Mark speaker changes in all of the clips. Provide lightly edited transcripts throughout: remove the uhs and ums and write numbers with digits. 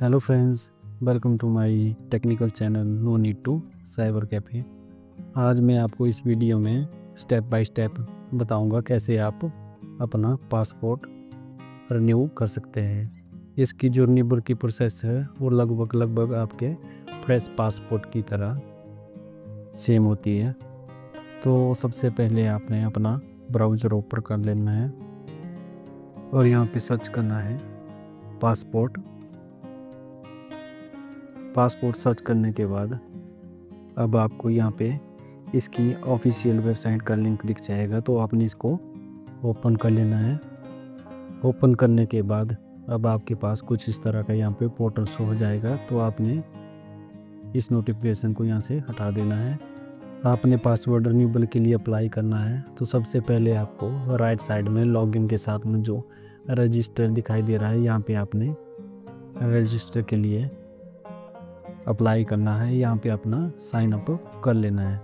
Speaker 1: Hello friends, welcome to my technical channel no need to cyber cafe. आज मैं आपको इस वीडियो में स्टेप बाय स्टेप बताऊंगा कैसे आप अपना पासपोर्ट रिन्यू कर सकते हैं। इसकी जो रिन्यूअल की प्रोसेस है वो लगभग आपके फ्रेश पासपोर्ट की तरह सेम होती है। तो सबसे पहले आपने अपना ब्राउज़र ओपन कर लेना है और यहाँ पे सर्च करना है पासपोर्ट सर्च करने के बाद अब आपको यहाँ पे इसकी ऑफिशियल वेबसाइट का लिंक दिख जाएगा, तो आपने इसको ओपन कर लेना है। ओपन करने के बाद अब आपके पास कुछ इस तरह का यहाँ पे पोर्टल शो हो जाएगा, तो आपने इस नोटिफिकेशन को यहाँ से हटा देना है। आपने पासवर्ड रिन्यूअल के लिए अप्लाई करना है, तो सबसे पहले आपको राइट साइड में लॉगिन के साथ में जो रजिस्टर दिखाई दे रहा है, यहाँ पे आपने रजिस्टर के लिए अप्लाई करना है। यहाँ पे अपना साइन अप कर लेना है।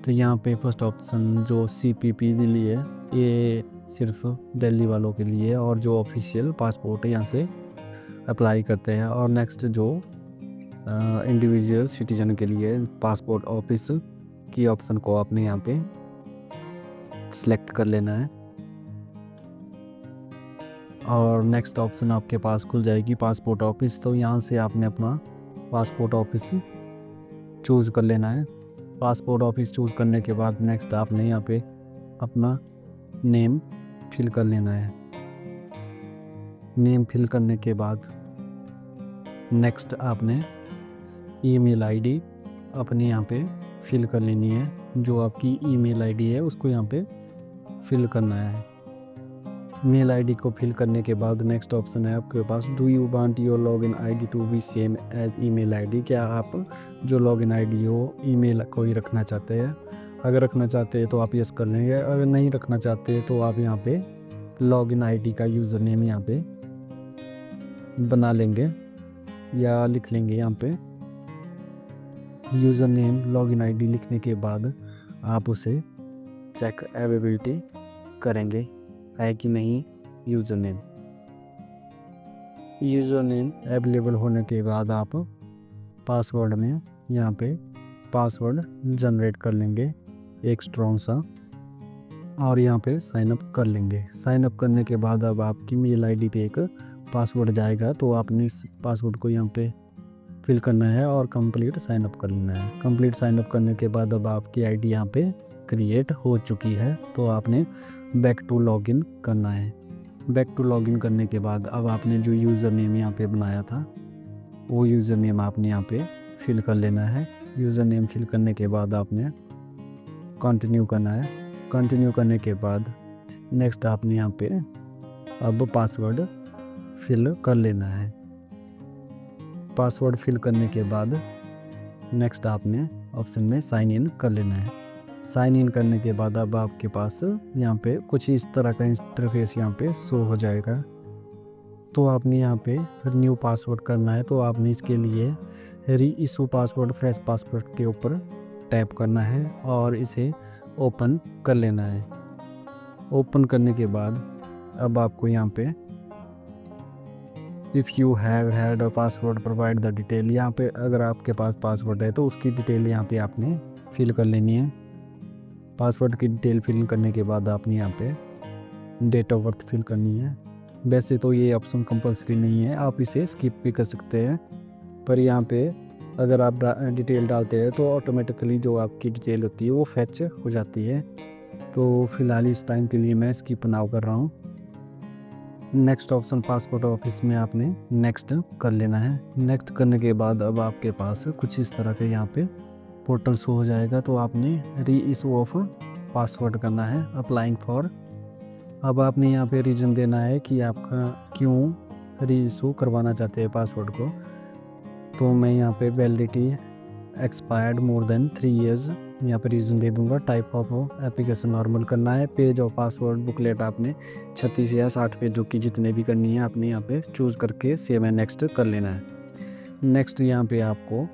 Speaker 1: तो यहाँ पे फर्स्ट ऑप्शन जो CPP के लिए, ये सिर्फ दिल्ली वालों के लिए, और जो ऑफिशियल पासपोर्ट है यहाँ से अप्लाई करते हैं। और नेक्स्ट जो इंडिविजुअल सिटीजन के लिए पासपोर्ट ऑफिस की ऑप्शन को आपने यहाँ पे सिलेक्ट कर लेना है। और नेक्स्ट ऑप्शन आपके पास खुल जाएगी पासपोर्ट ऑफिस, तो यहाँ से आपने अपना पासपोर्ट ऑफिस चूज़ कर लेना है। पासपोर्ट ऑफिस चूज़ करने के बाद नेक्स्ट आपने यहाँ पे अपना नेम फिल कर लेना है। नेम फिल करने के बाद नेक्स्ट आपने ईमेल आईडी अपने यहाँ पे फिल कर लेनी है। जो आपकी ईमेल आईडी है उसको यहाँ पे फिल करना है। मेल आईडी को फिल करने के बाद नेक्स्ट ऑप्शन है आपके पास, do you want your login ID to be same as email ID. क्या आप जो लॉगिन आईडी हो ईमेल को ही रखना चाहते हैं? अगर रखना चाहते हैं तो आप यस कर लेंगे, अगर नहीं रखना चाहते तो आप यहाँ पे लॉगिन आईडी का यूज़र नेम यहाँ पे बना लेंगे या लिख लेंगे। यहाँ पे यूज़र नेम लॉगिन आईडी लिखने के बाद आप उसे चेक अवेलेबिलिटी करेंगे है कि नहीं यूज़र नेम अवेलेबल होने के बाद आप पासवर्ड में यहाँ पे पासवर्ड जनरेट कर लेंगे एक स्ट्रॉन्ग सा, और यहाँ पे साइन अप कर लेंगे। साइन अप करने के बाद अब आपकी मेल आईडी पे एक पासवर्ड जाएगा, तो आपने इस पासवर्ड को यहाँ पे फिल करना है और कंप्लीट साइन अप कर लेना है। कंप्लीट साइन अप करने के बाद अब आपकी आईडी यहाँ पे क्रिएट हो चुकी है, तो आपने बैक टू लॉगिन करना है। बैक टू लॉगिन करने के बाद अब आपने जो यूज़र नेम यहाँ पे बनाया था वो यूज़र नेम आपने यहाँ पे फिल कर लेना है। यूज़र नेम फिल करने के बाद आपने कंटिन्यू करना है। कंटिन्यू करने के बाद नेक्स्ट आपने यहाँ पे अब पासवर्ड फिल कर लेना है। पासवर्ड फिल करने के बाद नेक्स्ट आपने ऑप्शन में साइन इन कर लेना है। साइन इन करने के बाद अब आपके पास यहाँ पे कुछ इस तरह का इंटरफेस यहाँ पे शो हो जाएगा। तो आपने यहाँ पे न्यू पासवर्ड करना है, तो आपने इसके लिए री इशू पासवर्ड फ्रेश पासवर्ड के ऊपर टैप करना है और इसे ओपन कर लेना है। ओपन करने के बाद अब आपको यहाँ पे if you have had a password provide the detail, यहाँ पे अगर आपके पास पासवर्ड है तो उसकी डिटेल यहाँ पे आपने फिल कर लेनी है। पासवर्ड की डिटेल फिल करने के बाद आपने यहाँ पे डेट ऑफ बर्थ फिल करनी है। वैसे तो ये ऑप्शन कंपलसरी नहीं है, आप इसे स्किप भी कर सकते हैं, पर यहाँ पे अगर आप डिटेल डालते हैं तो ऑटोमेटिकली जो आपकी डिटेल होती है वो फैच हो जाती है। तो फिलहाल इस टाइम के लिए मैं स्किप नाउ कर रहा हूँ। नेक्स्ट ऑप्शन पासपोर्ट ऑफिस में आपने नेक्स्ट कर लेना है। नेक्स्ट करने के बाद अब आपके पास कुछ इस तरह के यहाँ पे पोर्टल शो हो जाएगा, तो आपने री इशू ऑफ पासवर्ड करना है अप्लाइंग फॉर। अब आपने यहाँ पे रीज़न देना है कि आपका क्यों री इशू करवाना चाहते हैं पासवर्ड को। तो मैं यहाँ पे validity expired more than 3 years यहाँ पे रीज़न दे दूँगा। टाइप ऑफ एप्लीकेशन नॉर्मल करना है। पेज ऑफ पासवर्ड बुकलेट आपने 36 या 60 पेजों की जितने भी करनी है आपने यहाँ पे चूज़ करके सेव एंड नेक्स्ट कर लेना है। नेक्स्ट यहाँ पे आपको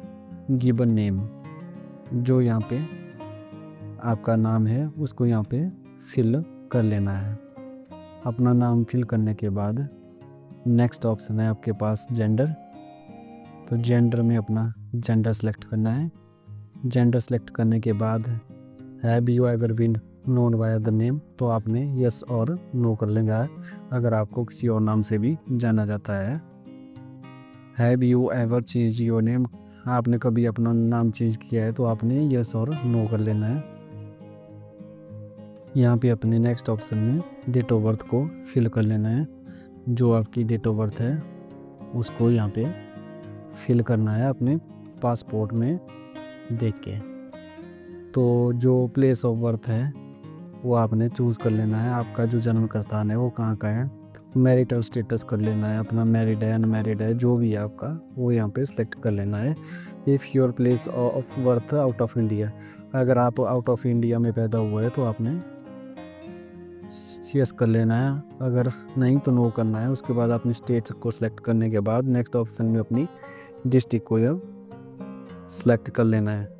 Speaker 1: गिवन नेम, जो यहाँ पे आपका नाम है उसको यहाँ पे फिल कर लेना है। अपना नाम फिल करने के बाद नेक्स्ट ऑप्शन है आपके पास जेंडर, तो जेंडर में अपना जेंडर सेलेक्ट करना है। जेंडर सेलेक्ट करने के बाद have you ever been known by the name, तो आपने यस और नो कर लेंगे अगर आपको किसी और नाम से भी जाना जाता है। Have you ever change your name, आपने कभी अपना नाम चेंज किया है, तो आपने यस और नो कर लेना है। यहाँ पे अपने नेक्स्ट ऑप्शन में डेट ऑफ बर्थ को फिल कर लेना है। जो आपकी डेट ऑफ बर्थ है उसको यहाँ पे फिल करना है अपने पासपोर्ट में देख के। तो जो प्लेस ऑफ बर्थ है वो आपने चूज़ कर लेना है, आपका जो जन्म का स्थान है वो कहाँ का है। मैरिटल स्टेटस कर लेना है अपना, मैरिड है अनमैरिड है जो भी है आपका वो यहाँ पे सिलेक्ट कर लेना है। If your place of birth out of India, अगर आप आउट ऑफ इंडिया में पैदा हुए हैं तो आपने यस कर लेना है, अगर नहीं तो नो करना है। उसके बाद अपनी स्टेट को सिलेक्ट करने के बाद नेक्स्ट ऑप्शन में अपनी डिस्ट्रिक्ट को सिलेक्ट कर लेना है।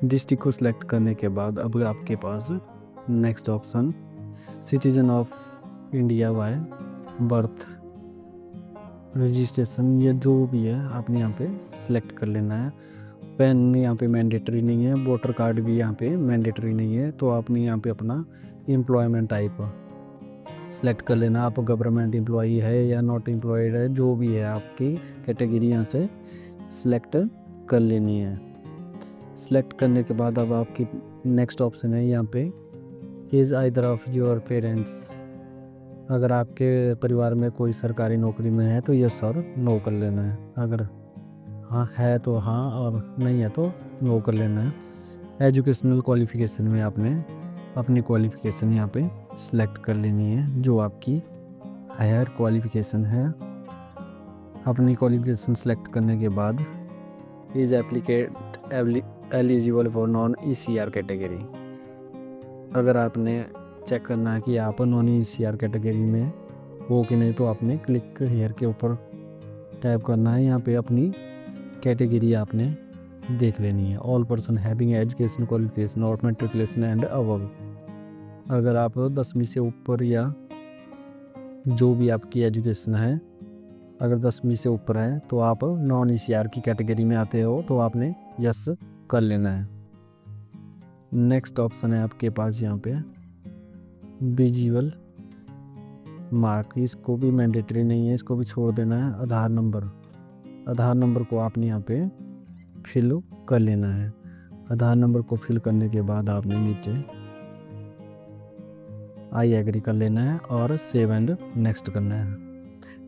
Speaker 1: डिस्ट्रिक्ट को सिलेक्ट करने के बाद अब आपके पास next option citizen of India by birth registration, ये जो भी है आपने यहाँ पे सिलेक्ट कर लेना है। पेन यहाँ पे मैंडेटरी नहीं है, वोटर कार्ड भी यहाँ पे मैंडेटरी नहीं है। तो आपने यहाँ पे अपना एम्प्लॉयमेंट टाइप सेलेक्ट कर लेना, आप गवर्नमेंट एम्प्लॉई है या नॉट एम्प्लॉयड है, जो भी है आपकी कैटेगरी यहाँ से सिलेक्ट कर लेनी है। सिलेक्ट करने के बाद अब आपकी नेक्स्ट ऑप्शन है यहाँ पे is either of your parents, अगर आपके परिवार में कोई सरकारी नौकरी में है तो यस और नो कर लेना है, अगर हाँ है तो हाँ और नहीं है तो नो कर लेना है। एजुकेशनल क्वालिफ़िकेशन में आपने अपनी क्वालिफ़िकेशन यहाँ पे सिलेक्ट कर लेनी है, जो आपकी हायर क्वालिफ़िकेशन है। अपनी क्वालिफ़िकेशन सिलेक्ट करने के बाद is eligible for non ECR category, अगर आपने चेक करना है कि आप नॉन ECR कैटेगरी में हो कि नहीं, तो आपने क्लिक हेयर के ऊपर टैप करना है। यहाँ पे अपनी कैटेगरी आपने देख लेनी है। All person having education qualification और मेट्रिकुलेशन एंड अबव, अगर आप 10वीं से ऊपर या जो भी आपकी एजुकेशन है अगर 10वीं से ऊपर है तो आप नॉन ECR की कैटेगरी में आते हो, तो आपने यस कर लेना है। नेक्स्ट ऑप्शन है आपके पास यहाँ पे विजुअल मार्क, इसको भी मैंडेटरी नहीं है, इसको भी छोड़ देना है। आधार नंबर को आपने यहाँ पे फिल कर लेना है। आधार नंबर को फिल करने के बाद आपने नीचे आई एग्री कर लेना है और सेव एंड नेक्स्ट करना है।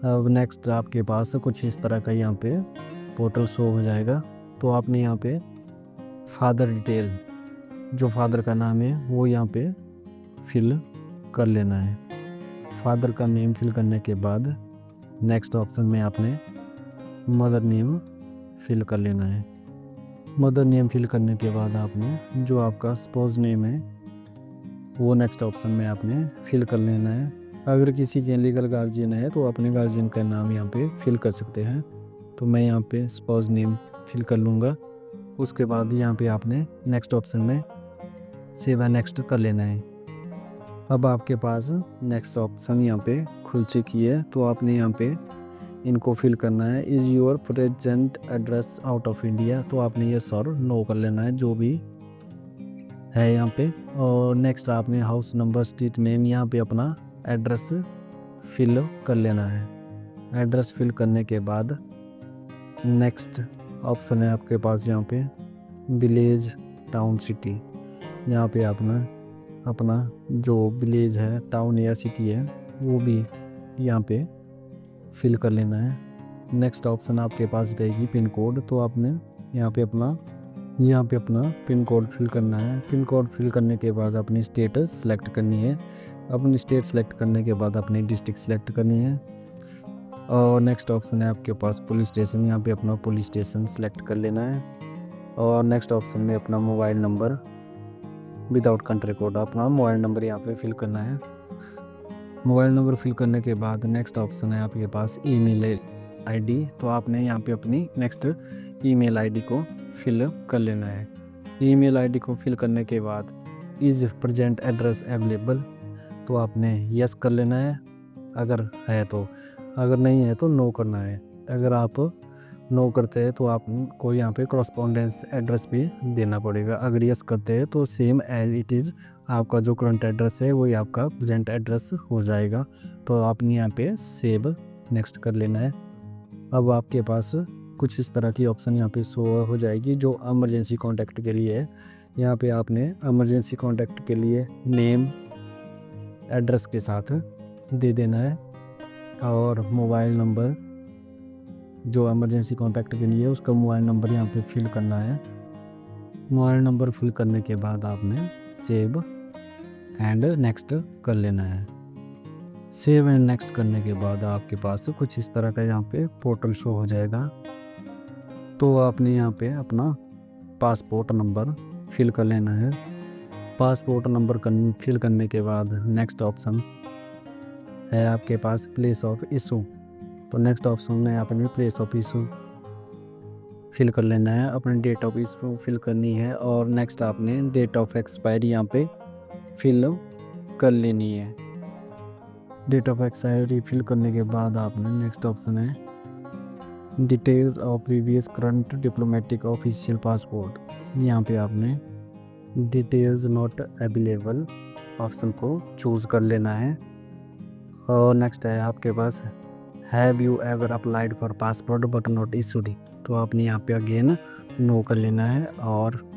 Speaker 1: अब नेक्स्ट आपके पास कुछ इस तरह का यहाँ पे पोर्टल शो हो जाएगा। तो आपने यहाँ पे फादर डिटेल, जो फादर का नाम है वो यहाँ पे फिल कर लेना है। फादर का नेम फिल करने के बाद नेक्स्ट ऑप्शन में आपने मदर नेम फिल कर लेना है। मदर नेम फिल करने के बाद आपने जो आपका स्पाउस नेम है वो नेक्स्ट ऑप्शन में आपने फिल कर लेना है। अगर किसी के लीगल गार्जियन है तो अपने गार्जियन का नाम यहाँ पे फिल कर सकते हैं। तो मैं यहाँ पे स्पाउस नेम फिल कर लूँगा। उसके बाद यहाँ पे आपने नेक्स्ट ऑप्शन में सेव एंड नेक्स्ट कर लेना है। अब आपके पास नेक्स्ट ऑप्शन यहाँ पे खुल चुकी है, तो आपने यहाँ पे इनको फिल करना है। Is your present address out of India, तो आपने ये सर नो कर लेना है जो भी है यहाँ पे। और नेक्स्ट आपने हाउस नंबर स्ट्रीट नेम यहाँ पे अपना एड्रेस फिल कर लेना है। एड्रेस फिल करने के बाद नेक्स्ट ऑप्शन है आपके पास यहाँ पे विलेज टाउन सिटी, यहाँ पे अपना जो विलेज है टाउन या सिटी है वो भी यहाँ पे फिल कर लेना है। नेक्स्ट ऑप्शन आपके पास रहेगी पिन कोड, तो आपने यहाँ पे अपना पिन कोड फिल करना है। पिन कोड फिल करने के बाद अपनी स्टेट सेलेक्ट करनी है। अपनी स्टेट सेलेक्ट करने के बाद अपनी डिस्ट्रिक्ट सेलेक्ट करनी है। और नेक्स्ट ऑप्शन है आपके पास पुलिस स्टेशन, यहाँ पे अपना पुलिस स्टेशन सेलेक्ट कर लेना है। और नेक्स्ट ऑप्शन में अपना mobile number without country code, अपना मोबाइल नंबर यहाँ पे फिल करना है। मोबाइल नंबर फिल करने के बाद नेक्स्ट ऑप्शन है आपके पास ईमेल आईडी, तो आपने यहाँ पे अपनी नेक्स्ट ईमेल आईडी को फिल कर लेना है। ईमेल आईडी को फिल करने के बाद इज़ प्रेजेंट एड्रेस अवेलेबल, तो आपने यस कर लेना है अगर है तो, अगर नहीं है तो नो करना है। अगर आप नो करते हैं तो आपको यहाँ पे करस्पॉन्डेंस एड्रेस भी देना पड़ेगा। अगर यस करते हैं तो सेम एज इट इज़ आपका जो करंट एड्रेस है वही आपका प्रेजेंट एड्रेस हो जाएगा। तो आपने यहाँ पे सेव नेक्स्ट कर लेना है। अब आपके पास कुछ इस तरह की ऑप्शन यहाँ पे शो हो जाएगी जो इमरजेंसी कॉन्टैक्ट के लिए है। यहाँ पे आपने इमरजेंसी कॉन्टैक्ट के लिए नेम एड्रेस के साथ दे देना है और मोबाइल नंबर जो इमरजेंसी कॉन्टैक्ट के लिए है उसका मोबाइल नंबर यहाँ पे फिल करना है। मोबाइल नंबर फिल करने के बाद आपने सेव एंड नेक्स्ट कर लेना है। सेव एंड नेक्स्ट करने के बाद आपके पास कुछ इस तरह का यहाँ पे पोर्टल शो हो जाएगा। तो आपने यहाँ पे अपना पासपोर्ट नंबर फिल कर लेना है। पासपोर्ट नंबर फिल करने के बाद नेक्स्ट ऑप्शन है आपके पास प्लेस ऑफ इशू। तो नेक्स्ट ऑप्शन में आपने प्लेस ऑफ इशू फिल कर लेना है, अपनी डेट ऑफ इशू फिल करनी है और नेक्स्ट आपने डेट ऑफ एक्सपायरी यहाँ पे फिल कर लेनी है। डेट ऑफ एक्सपायरी फिल करने के बाद आपने नेक्स्ट ऑप्शन है details of previous current diplomatic official passport, यहाँ पे आपने डिटेल्स नॉट अवेलेबल ऑप्शन को चूज़ कर लेना है। और नेक्स्ट है आपके पास have you ever applied for passport but not issued, तो आपने यहाँ पे अगेन नो कर लेना है और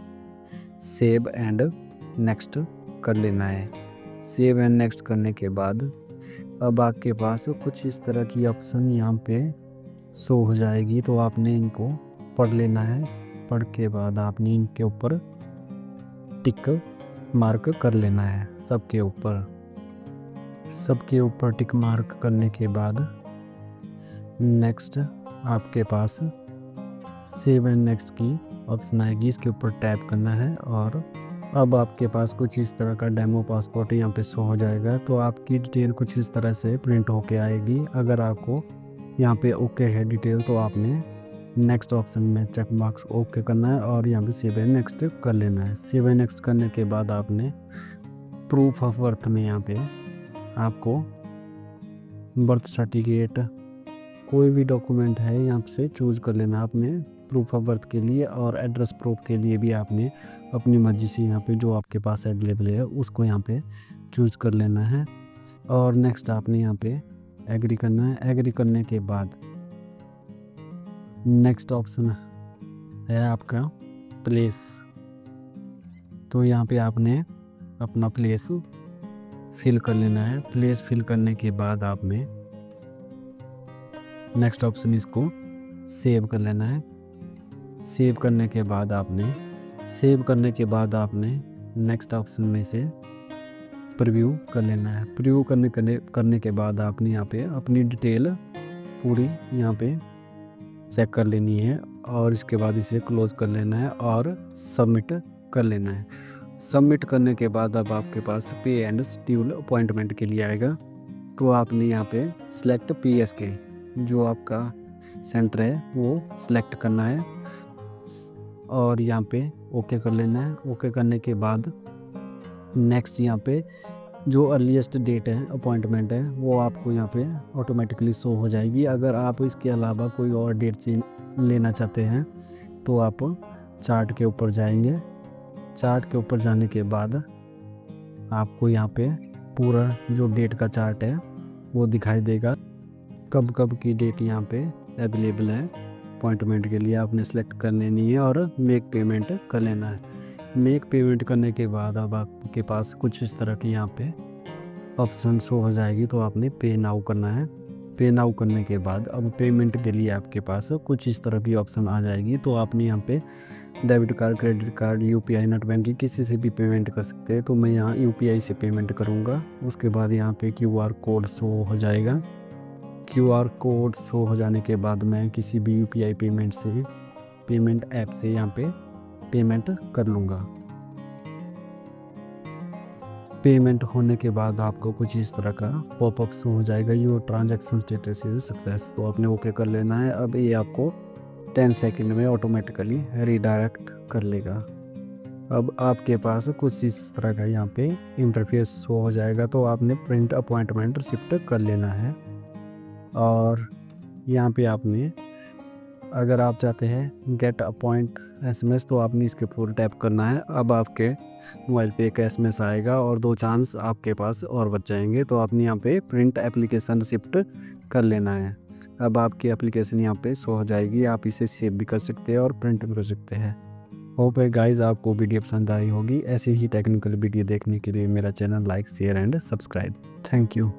Speaker 1: सेव एंड नेक्स्ट कर लेना है। सेव एंड नेक्स्ट करने के बाद अब आपके पास कुछ इस तरह की ऑप्शन यहाँ पे शो हो जाएगी। तो आपने इनको पढ़ लेना है। पढ़ के बाद आपने इनके ऊपर टिक मार्क कर लेना है। सबके ऊपर टिक मार्क करने के बाद नेक्स्ट आपके पास सेव एंड नेक्स्ट की ऑप्शन आएगी, इसके ऊपर टैप करना है और अब आपके पास कुछ इस तरह का डेमो पासपोर्ट यहाँ पे शो हो जाएगा। तो आपकी डिटेल कुछ इस तरह से प्रिंट होके आएगी। अगर आपको यहाँ पे ओके है डिटेल तो आपने नेक्स्ट ऑप्शन में चेक मार्क्स ओके करना है और यहाँ पे सेव एंड नेक्स्ट कर लेना है। सेव एंड नेक्स्ट करने के बाद आपने प्रूफ ऑफ बर्थ में यहाँ पे आपको बर्थ सर्टिफिकेट कोई भी डॉक्यूमेंट है यहाँ से चूज़ कर लेना आपने प्रूफ ऑफ बर्थ के लिए। और एड्रेस प्रूफ के लिए भी आपने अपनी मर्जी से यहाँ पे जो आपके पास अवेलेबल है उसको यहाँ पे चूज़ कर लेना है और नेक्स्ट आपने यहाँ पे एग्री करना है। एग्री करने के बाद नेक्स्ट ऑप्शन है आपका प्लेस, तो यहाँ पे आपने अपना प्लेस फिल कर लेना है। प्लेस फिल करने के बाद आपने नेक्स्ट ऑप्शन इसको सेव कर लेना है। सेव करने के बाद आपने नेक्स्ट ऑप्शन में से प्रीव्यू कर लेना है। प्रीव्यू करने के बाद आपने यहाँ पे अपनी डिटेल पूरी यहाँ पे चेक कर लेनी है और इसके बाद इसे क्लोज कर लेना है और सबमिट कर लेना है। सबमिट करने के बाद अब आपके पास पे एंड शेड्यूल अपॉइंटमेंट के लिए आएगा। तो आपने यहाँ पे सिलेक्ट PSK जो आपका सेंटर है वो सिलेक्ट करना है और यहाँ पे ओके कर लेना है। ओके करने के बाद नेक्स्ट यहाँ पे जो अर्लीस्ट डेट है अपॉइंटमेंट है वो आपको यहाँ पे ऑटोमेटिकली शो हो जाएगी। अगर आप इसके अलावा कोई और डेट चेंज लेना चाहते हैं तो आप चार्ट के ऊपर जाएंगे। चार्ट के ऊपर जाने के बाद आपको यहाँ पे पूरा जो डेट का चार्ट है वो दिखाई देगा, कब कब की डेट यहाँ पे अवेलेबल है अपॉइंटमेंट के लिए। आपने सेलेक्ट कर लेनी है और मेक पेमेंट कर लेना है। मेक पेमेंट करने के बाद अब आपके पास कुछ इस तरह की यहाँ पे ऑप्शन शो हो जाएगी। तो आपने पे नाउ करना है। पे नाउ करने के बाद अब पेमेंट के लिए आपके पास कुछ इस तरह की ऑप्शन आ जाएगी। तो आपने यहाँ पे debit card, credit card, UPI, net banking किसी से भी पेमेंट कर सकते हैं। तो मैं यहाँ UPI से पेमेंट करूँगा। उसके बाद यहाँ पे QR कोड शो हो जाएगा। QR कोड शो हो जाने के बाद मैं किसी भी UPI पेमेंट ऐप से यहाँ पे पेमेंट कर लूँगा। पेमेंट होने के बाद आपको कुछ इस तरह का पॉपअप शो हो जाएगा, your transaction status is success. तो आपने ओके कर लेना है। अब ये आपको 10 सेकंड में ऑटोमेटिकली रीडायरेक्ट कर लेगा। अब आपके पास कुछ इस तरह का यहाँ पे इंटरफेस शो हो जाएगा। तो आपने प्रिंट अपॉइंटमेंट शिफ्ट कर लेना है और यहाँ पे आपने अगर आप चाहते हैं गेट अ पॉइंट SMS, तो आपने इसके ऊपर टैप करना है। अब आपके मोबाइल पे एक SMS आएगा और 2 चांस आपके पास और बच जाएंगे। तो आपने यहाँ पे प्रिंट एप्लीकेशन शिफ्ट कर लेना है। अब आपकी एप्लीकेशन यहाँ पे शो हो जाएगी, आप इसे सेव भी कर सकते हैं और प्रिंट भी कर सकते हैं। होप है गाइस आपको वीडियो पसंद आई होगी। ऐसी ही टेक्निकल वीडियो देखने के लिए मेरा channel like, share and subscribe. Thank you.